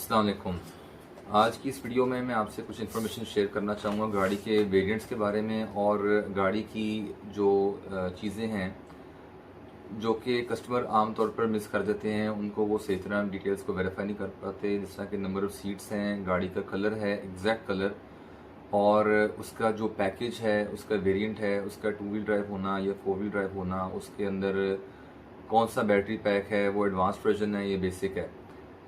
अस्सलाम वालेकुम। आज की इस वीडियो में मैं आपसे कुछ इन्फॉर्मेशन शेयर करना चाहूँगा गाड़ी के वेरिएंट्स के बारे में और गाड़ी की जो चीज़ें हैं जो कि कस्टमर आम तौर पर मिस कर देते हैं, उनको वो सही तरह डिटेल्स को वेरीफाई नहीं कर पाते। जिस तरह के नंबर ऑफ़ सीट्स हैं, गाड़ी का कलर है, एग्जैक्ट कलर, और उसका जो पैकेज है, उसका वेरिएंट है, उसका 2 व्हील ड्राइव होना या 4 व्हील ड्राइव होना, उसके अंदर कौन सा बैटरी पैक है, वो एडवांस वर्जन है, ये बेसिक है।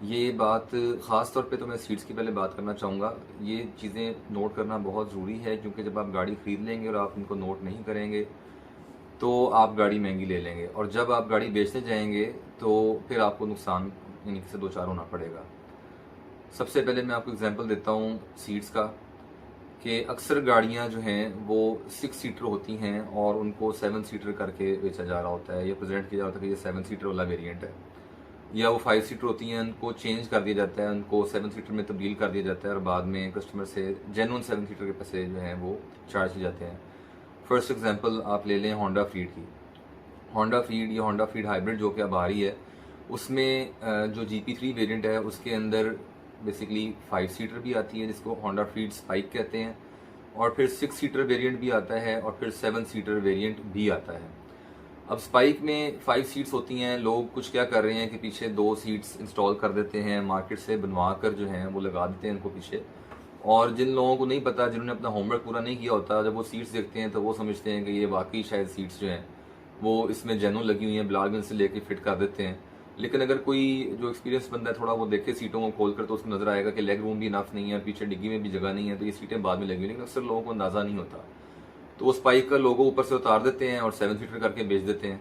ये बात ख़ास तौर पे तो मैं सीट्स की पहले बात करना चाहूँगा। ये चीज़ें नोट करना बहुत ज़रूरी है, क्योंकि जब आप गाड़ी ख़रीद लेंगे और आप इनको नोट नहीं करेंगे तो आप गाड़ी महंगी ले लेंगे, और जब आप गाड़ी बेचने जाएंगे तो फिर आपको नुकसान यानी कि से दो चार होना पड़ेगा। सबसे पहले मैं आपको एग्जांपल देता हूँ सीट्स का, कि अक्सर गाड़ियाँ जो हैं वो 6 सीटर होती हैं और उनको 7 सीटर करके बेचा जा रहा होता है या प्रेजेंट किया जा रहा होता है कि ये 7 सीटर वाला वेरिएंट है, या वो 5 सीटर होती हैं, उनको चेंज कर दिया जाता है, उनको 7 सीटर में तब्दील कर दिया जाता है और बाद में कस्टमर से जेन्युइन 7 सीटर के पैसे जो हैं वो चार्ज किए जाते हैं। फर्स्ट एग्जांपल आप ले लें होंडा फीड की। होंडा फीड या होंडा फीड हाइब्रिड जो कि अब आ रही है, उसमें जो GP3 वेरिएंट है उसके अंदर बेसिकली 5 सीटर भी आती है जिसको होंडा फीड स्पाइक कहते हैं, और फिर 6 सीटर वेरिएंट भी आता है और फिर 7 सीटर वेरिएंट भी आता है। अब स्पाइक में 5 सीट्स होती हैं। लोग कुछ क्या कर रहे हैं कि पीछे 2 सीट्स इंस्टॉल कर देते हैं, मार्केट से बनवा कर जो हैं वो लगा देते हैं इनको पीछे, और जिन लोगों को नहीं पता, जिन्होंने अपना होमवर्क पूरा नहीं किया होता, जब वो सीट्स देखते हैं तो वो समझते हैं कि ये वाकई शायद सीट्स जो हैं वो इसमें जेन्युइन लगी हुई हैं, ब्लाग से लेके फिट कर देते हैं। लेकिन अगर कोई जो एक्सपीरियंस बंदा है थोड़ा, वो देखे सीटों को खोल कर, तो उसको नजर आएगा कि लेग रूम भी इनफ नहीं है, पीछे डिग्गी में भी जगह नहीं है, तो ये सीटें बाद में लगी हुई। लेकिन अक्सर लोगों को अंदाजा नहीं होता, तो वो स्पाइक का लोगो ऊपर से उतार देते हैं और 7 सीटर करके बेच देते हैं।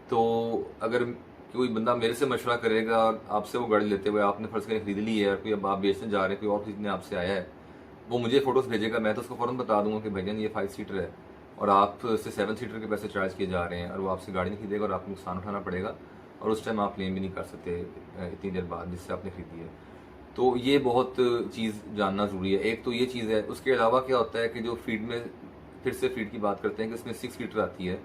तो अगर कोई बंदा मेरे से मशवरा करेगा और आपसे वो गाड़ी लेते हुए, आपने फर्ज करें खरीद ली है, कोई अब आप बेचने जा रहे हैं, कोई और खरीदने आपसे आया है, वो मुझे फोटोज भेजेगा, मैं तो उसको फ़ौरन बता दूंगा कि भैया ये 5 सीटर है और आप से 7 सीटर के पैसे चार्ज किए जा रहे हैं, और वो आपसे गाड़ी नहीं खरीदेगा और आपको नुकसान उठाना पड़ेगा, और उस टाइम आप क्लेम भी नहीं कर सकते इतनी देर बाद जिससे आपने खरीदी है। तो ये बहुत चीज़ जानना ज़रूरी है। एक तो ये चीज़ है। उसके अलावा क्या होता है कि जो फीड में, फिर से फीड की बात करते हैं, कि इसमें 6 सीटर आती है।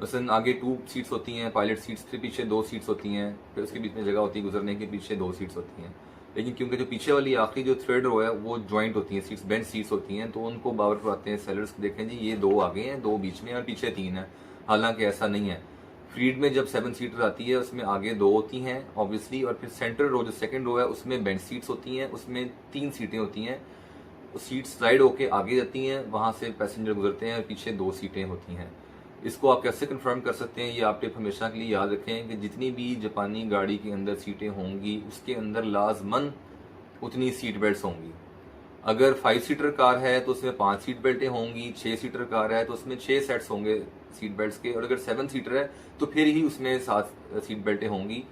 मसलन आगे 2 सीट्स होती हैं पायलट सीट्स, फिर पीछे 2 सीट्स होती हैं, फिर उसके बीच में जगह होती है गुजरने के, पीछे 2 सीट्स होती हैं। लेकिन क्योंकि जो पीछे वाली आखिरी जो थर्ड रो है वो ज्वाइंट होती हैं सीट्स, बेंच सीट्स होती हैं, तो उनको बावर करवाते हैं सेलर्स, देखें जी ये 2 आगे हैं, 2 बीच में और पीछे 3 है। हालांकि ऐसा नहीं है। फ्रीड में जब 7 सीटर आती है उसमें आगे 2 होती हैं ऑब्वियसली, और फिर सेंटर रो जो सेकंड रो है उसमें बेंच सीट्स होती हैं, उसमें 3 सीटें होती हैं। सीट स्लाइड होके आगे जाती हैं, वहां से पैसेंजर गुजरते हैं और पीछे 2 सीटें होती हैं। इसको आप कैसे कंफर्म कर सकते हैं, ये आप टिप हमेशा के लिए याद रखें कि जितनी भी जापानी गाड़ी के अंदर सीटें होंगी उसके अंदर लाजमन उतनी सीट बेल्ट होंगी। अगर 5 सीटर कार है तो उसमें 5 सीट बेल्टें होंगी, 6 सीटर कार है तो उसमें 6 सेट्स होंगे सीट बेल्ट्स के, और अगर 7 सीटर है तो फिर ही उसमें 7 सीट बेल्टें होंगी,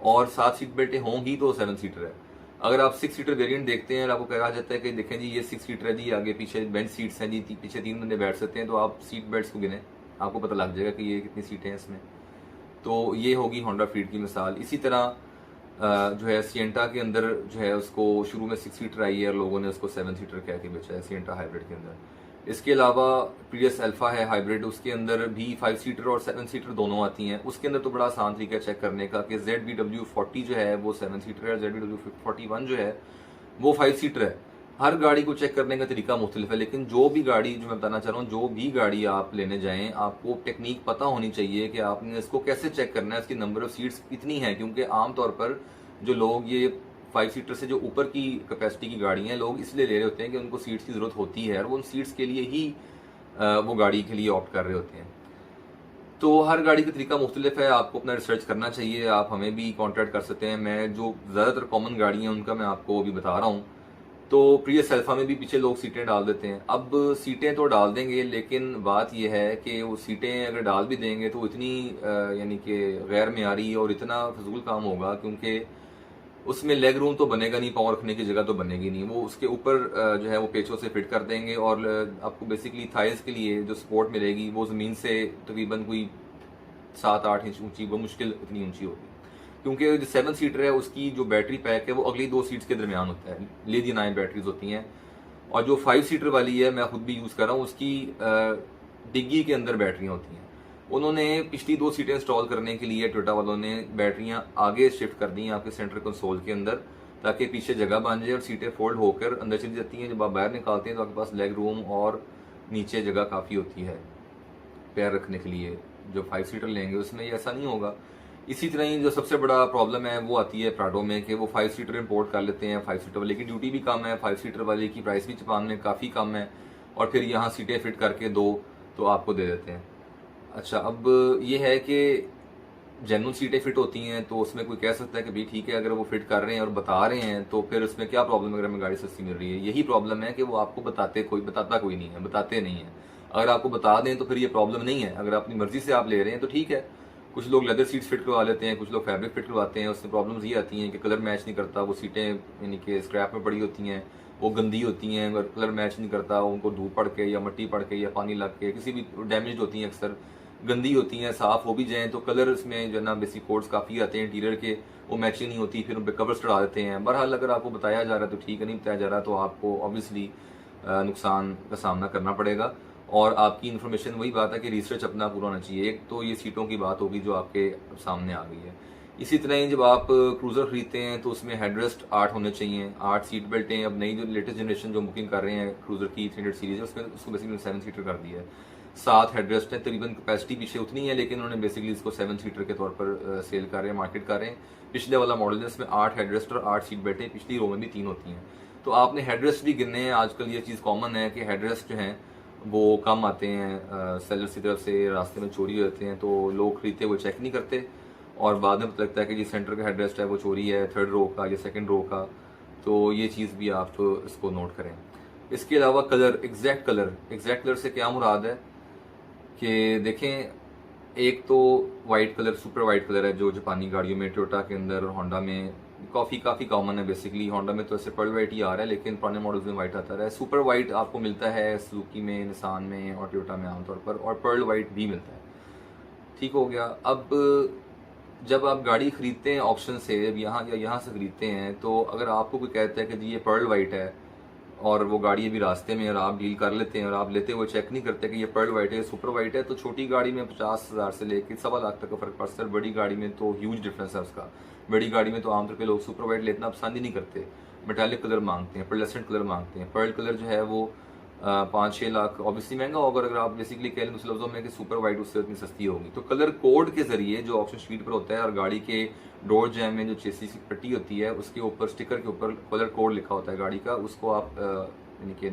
और 7 सीट बेल्टें होंगी तो 7 सीटर है। अगर आप 6 सीटर वेरिएंट देखते हैं और आपको कहा जाता है कि देखें जी ये 6 सीटर है जी, आगे पीछे बेंच सीट्स हैं जी, पीछे 3 बंदे बैठ सकते हैं, तो आप सीट बेल्ट्स को गिने, आपको पता लग जाएगा कि ये कितनी सीटें हैं इसमें। तो ये होगी होंडा फीड की मिसाल। इसी तरह जो है सिएंटा के अंदर जो है उसको शुरू में 6 सीटर आई है और लोगों ने उसको 7 सीटर कह के बेचा है सिएंटा हाइब्रिड के अंदर। इसके अलावा प्रियस अल्फा है हाइब्रिड, उसके अंदर भी 5 सीटर और 7 सीटर दोनों आती हैं। उसके अंदर तो बड़ा आसान तरीका चेक करने का कि ZBW40 जो है वो 7 सीटर है, ZBW41 जो है वो 5 सीटर है। हर गाड़ी को चेक करने का तरीका मुख्तलिफ है, लेकिन जो भी गाड़ी, जो मैं बताना चाह रहा हूँ, जो भी गाड़ी आप लेने जाएं आपको टेक्निक पता होनी चाहिए कि आपने इसको कैसे चेक करना है, इसकी नंबर ऑफ सीट्स कितनी है। क्योंकि आमतौर पर जो लोग ये 5 सीटर से जो ऊपर की कैपेसिटी की गाड़ी हैं, लोग इसलिए ले रहे होते हैं कि उनको सीट्स की ज़रूरत होती है और वो उन सीट्स के लिए ही वो गाड़ी के लिए ऑप्ट कर रहे होते हैं। तो हर गाड़ी का तरीका मुख्तलिफ है, आपको अपना रिसर्च करना चाहिए। आप हमें भी कॉन्टैक्ट कर सकते हैं। मैं जो ज़्यादातर कॉमन गाड़ी हैं उनका मैं आपको अभी बता रहा हूँ। तो प्रियस अल्फा में भी पीछे लोग सीटें डाल देते हैं। अब सीटें तो डाल देंगे, लेकिन बात यह है कि वो सीटें अगर डाल भी देंगे तो इतनी यानी कि गैर मेयारी और इतना फजूल काम होगा, क्योंकि उसमें लेग रूम तो बनेगा नहीं, पाँव रखने की जगह तो बनेगी नहीं। वो उसके ऊपर जो है वो पेचों से फिट कर देंगे, और आपको बेसिकली थाइस के लिए जो सपोर्ट मिलेगी वो ज़मीन से तकरीबन कोई 7-8 इंच ऊंची, वो मुश्किल इतनी ऊंची होगी। क्योंकि जो 7 सीटर है उसकी जो बैटरी पैक है वो अगली 2 सीट्स के दरमियान होता है, लिथियम आयन बैटरीज होती हैं। और जो 5 सीटर वाली है, मैं खुद भी यूज़ कर रहा हूँ, उसकी डिग्गी के अंदर बैटरियाँ होती हैं। उन्होंने पिछली 2 सीटें इंस्टॉल करने के लिए टोयोटा वालों ने बैटरियाँ आगे शिफ्ट कर दी हैं आपके सेंटर कंसोल के अंदर, ताकि पीछे जगह बन जाए और सीटें फोल्ड होकर अंदर चली जाती हैं। जब आप बाहर निकालते हैं तो आपके पास लेग रूम और नीचे जगह काफ़ी होती है पैर रखने के लिए। जो 5 सीटर लेंगे उसमें ये ऐसा नहीं होगा। इसी तरह ही जो सबसे बड़ा प्रॉब्लम है वो आती है प्राडो में कि वो 5 सीटर इंपोर्ट कर लेते हैं। 5 सीटर वाले की ड्यूटी भी कम है, 5 सीटर वाले की प्राइस भी जापान में काफ़ी कम है, और फिर यहाँ सीटें फिट करके दो तो आपको दे देते हैं। अच्छा, अब ये है कि जेन्युइन सीटें फिट होती हैं तो उसमें कोई कह सकता है कि भाई ठीक है, अगर वो फिट कर रहे हैं और बता रहे हैं तो फिर उसमें क्या प्रॉब्लम है अगर हमें गाड़ी सस्ती मिल रही है। यही प्रॉब्लम है कि वो आपको बताता कोई नहीं है, बताते नहीं है। अगर आपको बता दें तो फिर ये प्रॉब्लम नहीं है। अगर अपनी मर्जी से आप ले रहे हैं तो ठीक है। कुछ लोग लेदर सीट्स फिट करवा लेते हैं, कुछ लोग फैब्रिक फिट करवाते हैं। उससे प्रॉब्लम्स ये आती हैं कि कलर मैच नहीं करता, वो सीटें यानी कि स्क्रैप में पड़ी होती हैं, वो गंदी होती हैं, अगर कलर मैच नहीं करता, उनको धूप पड़ के या मिट्टी पड़ के या पानी लग के किसी भी डैमेज होती हैं, अक्सर गंदी होती हैं। साफ़ हो भी जाएँ तो कलर इसमें जो है ना बेसिक कोड्स काफ़ी आते हैं इंटीरियर के, वो मैचिंग नहीं होती, फिर उन पर कवर्स चढ़ा देते हैं। बहरहाल अगर आपको बताया जा रहा है तो ठीक है, नहीं बताया जा रहा तो आपको ऑब्वियसली नुकसान का सामना करना पड़ेगा। और आपकी इन्फॉर्मेशन, वही बात है कि रिसर्च अपना पूरा होना चाहिए। एक तो ये सीटों की बात होगी जो आपके सामने आ गई है। इसी तरह ही जब आप क्रूज़र खरीदते हैं तो उसमें हेडरेस्ट 8 होने चाहिए, 8 सीट बेल्टें। अब नई जो लेटेस्ट जनरेशन जो बुकिंग कर रहे हैं क्रूज़र की 300 सीरीज है, उसमें उसको बेसिकली 7 सीटर कर दिया है। 7 हेडरेस्ट है, तकरीबन कैपेसिटी पीछे उतनी है, लेकिन उन्होंने बेसिकली इसको 7 सीटर के तौर पर सेल कर रहे हैं, मार्केट कर रहे हैं। पिछले वाला मॉडल है, इसमें 8 हेडरेस्ट और 8 सीट बेल्टें, पिछली रो में भी 3 होती हैं। तो आपने हेडरेस्ट भी गिनने हैं। आजकल ये चीज़ कॉमन है कि हेडरेस्ट जो हैं वो कम आते हैं, सेलर्स की तरफ से रास्ते में चोरी हो जाते हैं, तो लोग खरीदते वो चेक नहीं करते और बाद में पता लगता है कि जी सेंटर का हेडरेस्ट है वो चोरी है, 3rd रो का या 2nd रो का। तो ये चीज़ भी आप तो इसको नोट करें। इसके अलावा कलर, एग्जैक्ट कलर से क्या मुराद है कि देखें, एक तो white colour, super white colour है जो जापानी गाड़ियों में, टोयोटा के अंदर और होंडा में काफ़ी कॉमन है। बेसिकली होंडा में तो ऐसे पर्ल वाइट ही आ रहा है, लेकिन पुराने मॉडल्स में वाइट आता है। सुपर वाइट आपको मिलता है सुजुकी में, निसान में और टोयोटा में आमतौर पर, और पर्ल वाइट भी मिलता है। ठीक हो गया। अब जब आप गाड़ी खरीदते हैं ऑप्शन से, यहाँ से खरीदते हैं, तो अगर आपको कोई कहता है कि जी ये पर्ल वाइट है और वो गाड़ी अभी रास्ते में और आप डील कर लेते हैं और आप लेते हुए चेक नहीं करते कि ये पर्ल वाइट है, सुपर वाइट है, तो छोटी गाड़ी में 50,000 से लेकर 1.25 लाख तक का फर्क पड़ता है। बड़ी गाड़ी में तो ह्यूज डिफरेंस है उसका। बड़ी गाड़ी में तो आमतौर पे लोग सुपर वाइट लेना पसंद ही नहीं करते, मेटालिक कलर मांगते हैं, पर्लेसेंट कलर मांगते हैं। पर्ल कलर जो है वो 5-6 लाख ऑब्वियसली महंगा होगा। अगर आप बेसिकली कह लें दूसरे लफ्जों में कि सुपर वाइट उससे उतनी सस्ती होगी। तो कलर कोड के जरिए जो ऑप्शन शीट पर होता है और गाड़ी के डोर जैम में जो चेसिस की पट्टी होती है उसके ऊपर, स्टिकर के ऊपर कलर कोड लिखा होता है गाड़ी का, उसको आप यानी कि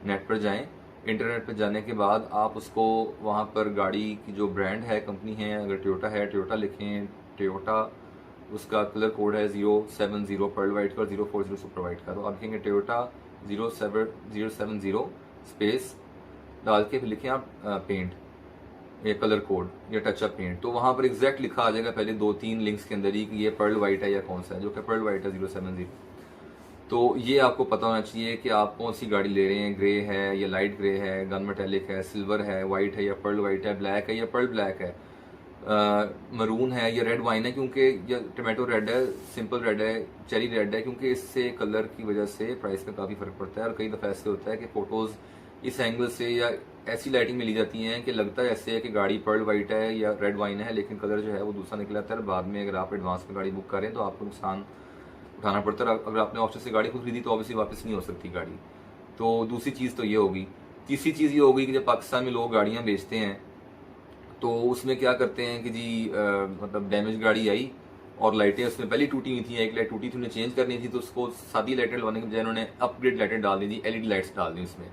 नेट पर जाएं, इंटरनेट पर जाने के बाद आप उसको वहाँ पर गाड़ी की जो ब्रांड है, कंपनी है, अगर टोयोटा है टोयोटा लिखें, टोयोटा उसका कलर कोड है 070 पर्ल वाइट का और 040 सुपर वाइट का। तो आप लिखेंगे टोयोटा 070 स्पेस डाल के फिर लिखें आप पेंट या कलर कोड या टचअप पेंट, तो वहाँ पर एग्जैक्ट लिखा आ जाएगा पहले 2-3 लिंक्स के अंदर ही कि ये पर्ल वाइट है या कौन सा है। जो कि पर्ल वाइट है 070। तो ये आपको पता होना चाहिए कि आप कौन सी गाड़ी ले रहे हैं, ग्रे है या लाइट ग्रे है, गन मेटेलिक है, सिल्वर है, वाइट है या पर्ल वाइट है, ब्लैक है या पर्ल ब्लैक है, मरून है या रेड वाइन है, क्योंकि या टोमेटो रेड है, सिंपल रेड है, चेरी रेड है, क्योंकि इससे कलर की वजह से प्राइस में काफ़ी फ़र्क पड़ता है। और कई दफ़ा ऐसे होता है कि फ़ोटोज़ इस एंगल से या ऐसी लाइटिंग में ली जाती हैं कि लगता है ऐसे है कि गाड़ी पर्ल वाइट है या रेड वाइन है, लेकिन कलर जो है वो दूसरा निकल आता है। बाद में अगर आप एडवांस में गाड़ी बुक करें तो आपको नुकसान उठाना पड़ता है। अगर आपने ऑप्शन से गाड़ी खुद खरीदी तो ऑब्वियसली वापस नहीं हो सकती गाड़ी। तो दूसरी चीज़ तो ये होगी। तीसरी चीज़ ये होगी कि जब पाकिस्तान में लोग गाड़ियाँ बेचते हैं तो उसमें क्या करते हैं कि जी मतलब डैमेज गाड़ी आई और लाइटें उसमें पहले टूटी हुई थी, एक लाइट टूटी थी, उन्हें चेंज करनी थी, तो उसको सादी लाइटें डलवाने के बजाय उन्होंने अपग्रेड लाइटें डाल दी थी, एलईडी लाइट्स डाल दी उसमें।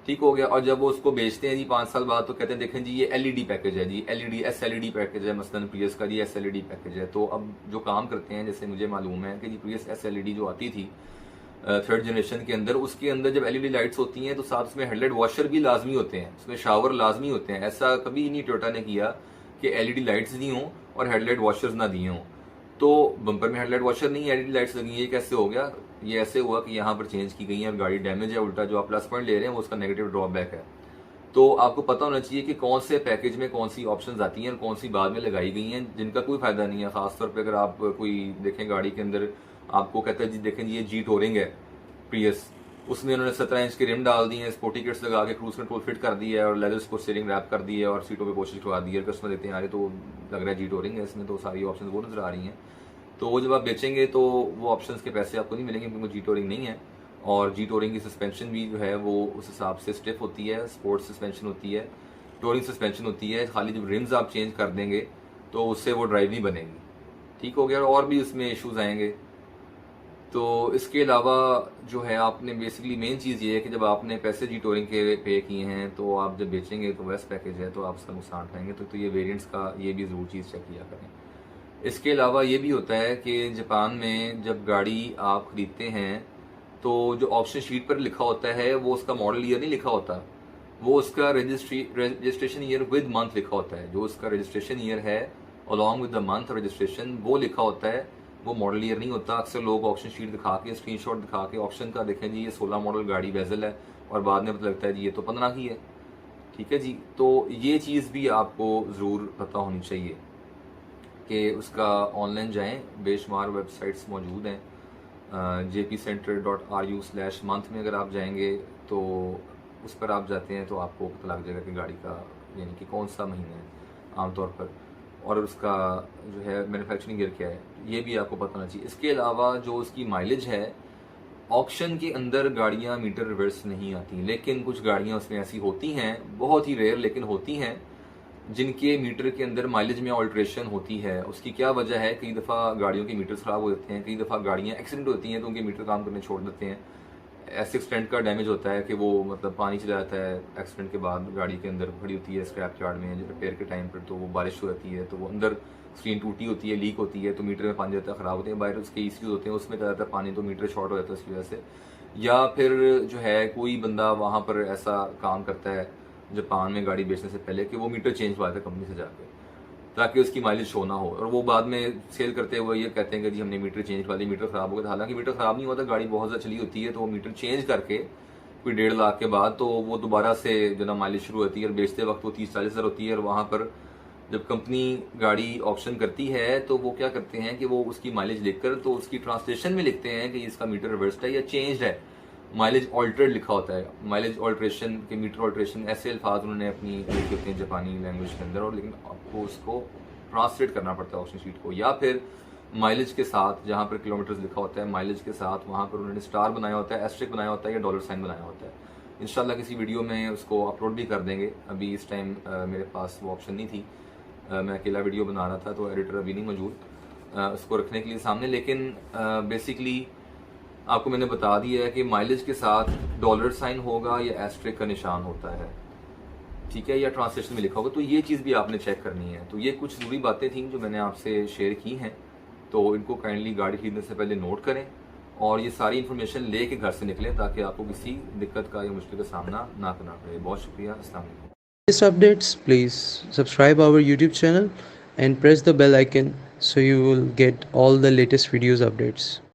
ठीक हो गया। और जब वो उसको बेचते हैं जी 5 साल बाद, तो कहते हैं देखें जी ये एलईडी पैकेज है, जी एलईडी एसएलईडी पैकेज है, मसलन प्रियस का जी एसएलईडी पैकेज है। तो अब जो काम करते हैं, जैसे मुझे मालूम है कि जी प्रियस एसएलईडी जो आती थी 3rd जनरेशन के अंदर, उसके अंदर जब एलईडी लाइट्स होती हैं तो साथ उसमें हेडलाइट वॉशर भी लाजमी होते हैं, उसमें शावर लाजमी होते हैं। ऐसा कभी नहीं टोयोटा ने किया कि एलईडी लाइट्स दी हों और हेडलाइट वॉशर्स ना दिए हों। तो बम्पर में हेडलाइट वॉशर नहीं, एलईडी लाइट्स लगी है, ये कैसे हो गया? ये ऐसे हुआ कि यहाँ पर चेंज की गई है और गाड़ी डैमेज है, उल्टा जो आप प्लस पॉइंट ले रहे हैं वो उसका नेगेटिव ड्रॉबैक है। तो आपको पता होना चाहिए कि कौन से पैकेज में कौन सी ऑप्शंस आती हैं और कौन सी बाद में लगाई गई हैं, जिनका कोई फायदा नहीं है। खासतौर पर अगर आप कोई देखें गाड़ी के अंदर, आपको कहता है जी देखें जी ये जी टोरिंग है प्रियस, उसमें उन्होंने 17 इंच के रिम डाल दिए हैं, स्पोर्टी किट्स लगा के क्रूज कंट्रोल फिट कर दिया है और लेदर को स्टीयरिंग रैप कर दी है और सीटों पे पोस्टर छुड़ा दी है। कस्टमर देते हैं यार तो लग रहा है जी टोरिंग है, इसमें तो सारी ऑप्शन वो नजर आ रही हैं। तो वो जब आप बेचेंगे तो वो ऑप्शंस के पैसे आपको नहीं मिलेंगे क्योंकि जी टोरिंग नहीं है। और जी टोरिंग की सस्पेंशन भी जो है वो उस हिसाब से स्टिफ होती है, स्पोर्ट्स सस्पेंशन होती है, टोरिंग सस्पेंशन होती है। खाली जब रिम्स आप चेंज कर देंगे तो उससे वो ड्राइव नहीं बनेगी। ठीक हो गया। और भी उसमें इश्यूज आएंगे। तो इसके अलावा जो है आपने बेसिकली मेन चीज़ ये है कि जब आपने पैसे जी टोरिंग के पे किए हैं तो आप जब बेचेंगे तो वेस्ट पैकेज है तो आप उसका नुकसान उठाएंगे। तो ये वेरिएंट्स का ये भी ज़रूर चीज़ चेक किया करें। इसके अलावा ये भी होता है कि जापान में जब गाड़ी आप ख़रीदते हैं तो जो ऑप्शन शीट पर लिखा होता है वो उसका मॉडल ईयर नहीं लिखा होता, वो उसका रजिस्ट्रेशन ईयर विद मंथ लिखा होता है। जो उसका रजिस्ट्रेशन ईयर है along with the month registration वो लिखा होता है, वो मॉडल ईयर नहीं होता। अक्सर लोग ऑप्शन शीट दिखा के स्क्रीनशॉट दिखा के ऑप्शन का देखें जी ये 16 मॉडल गाड़ी वेजल है और बाद में पता लगता है जी ये तो 15 की है। ठीक है जी। तो ये चीज़ भी आपको ज़रूर पता होनी चाहिए कि उसका ऑनलाइन जाएं, बेशुमार वेबसाइट्स मौजूद हैं। jpcenter.ru/month में अगर आप जाएंगे तो उस पर आप जाते हैं तो आपको पता लग जाएगा कि गाड़ी का यानी कि कौन सा महीना है आमतौर पर और उसका जो है मैन्युफैक्चरिंग ईयर क्या है, ये भी आपको पता होना चाहिए। इसके अलावा जो उसकी माइलेज है, ऑक्शन के अंदर गाड़ियाँ मीटर रिवर्स नहीं आती, लेकिन कुछ गाड़ियाँ उसमें ऐसी होती हैं, बहुत ही रेयर लेकिन होती हैं, जिनके मीटर के अंदर माइलेज में ऑल्ट्रेशन होती है। उसकी क्या वजह है, कई दफ़ा गाड़ियों के मीटर्स ख़राब हो जाते हैं, कई दफ़ा गाड़ियाँ एक्सीडेंट होती हैं तो उनके मीटर काम करने छोड़ देते हैं। ऐसे एक्सटेंट का डैमेज होता है कि वो मतलब पानी चला जाता है एक्सीडेंट के बाद, गाड़ी के अंदर खड़ी होती है स्क्रैप यार्ड में रिपेयर के टाइम पर, तो वो बारिश हो जाती है तो वो अंदर स्क्रीन टूटी होती है, लीक होती है, तो मीटर में पानी जाता है, ख़राब होते हैं। बाहर उसके ईसीयू होते हैं, उसमें जाता है पानी, तो मीटर शॉर्ट हो जाता है उसकी वजह से। या फिर जो है कोई बंदा वहाँ पर ऐसा काम करता है जापान में गाड़ी बेचने से पहले कि वो मीटर चेंज करवाता है कंपनी से जाके, ताकि उसकी माइलेज शो ना हो, और वो बाद में सेल करते हुए ये कहते हैं कि जी हमने मीटर चेंज करवा दिया, मीटर ख़राब हो गया। हालांकि मीटर ख़राब नहीं होता, गाड़ी बहुत ज़्यादा चली होती है, तो वो मीटर चेंज करके कोई 1.5 लाख के बाद तो वो दोबारा से जो ना माइलेज शुरू होती है, और बेचते वक्त वो 30-40 हज़ार होती है। और वहाँ पर जब कंपनी गाड़ी ऑप्शन करती है तो वो क्या करते हैं कि वो उसकी माइलेज लिखकर तो उसकी ट्रांसलेशन में लिखते हैं कि इसका मीटर रिवर्स्ड है या चेंज्ड है, माइलेज ऑल्टर्ड लिखा होता है। माइलेज ऑल्ट्रेशन के मीटर ऑल्ट्रेशन ऐसे अल्फाज उन्होंने अपनी लिखे होते हैं जापानी लैंग्वेज के अंदर, और लेकिन आपको उसको ट्रांसलेट करना पड़ता है ऑप्शन शीट को। या फिर माइलेज के साथ जहाँ पर किलोमीटर्स लिखा होता है, माइलेज के साथ वहाँ पर उन्होंने स्टार बनाया होता है, एस्ट्रिक बनाया होता है या डॉलर साइन बनाया होता है। इंशाल्लाह किसी वीडियो में उसको अपलोड भी कर देंगे। अभी इस टाइम मेरे पास वो ऑप्शन नहीं थी, मैं अकेला वीडियो बना रहा था तो एडिटर अभी नहीं मौजूद उसको रखने के लिए सामने। लेकिन बेसिकली आपको मैंने बता दिया है कि माइलेज के साथ डॉलर साइन होगा या एस्ट्रिक का निशान होता है, ठीक है, या ट्रांसलेशन में लिखा होगा। तो ये चीज़ भी आपने चेक करनी है। तो ये कुछ ज़रूरी बातें थी जो मैंने आपसे शेयर की हैं, तो इनको काइंडली गाड़ी खरीदने से पहले नोट करें और ये सारी इन्फॉर्मेशन ले के घर से निकलें ताकि आपको किसी दिक्कत का या मुश्किल का सामना ना करना पड़े। बहुत शुक्रिया। अस्सलाम वालेकुम। Latest updates, please subscribe our YouTube channel and press the bell icon so you will get all the latest videos updates.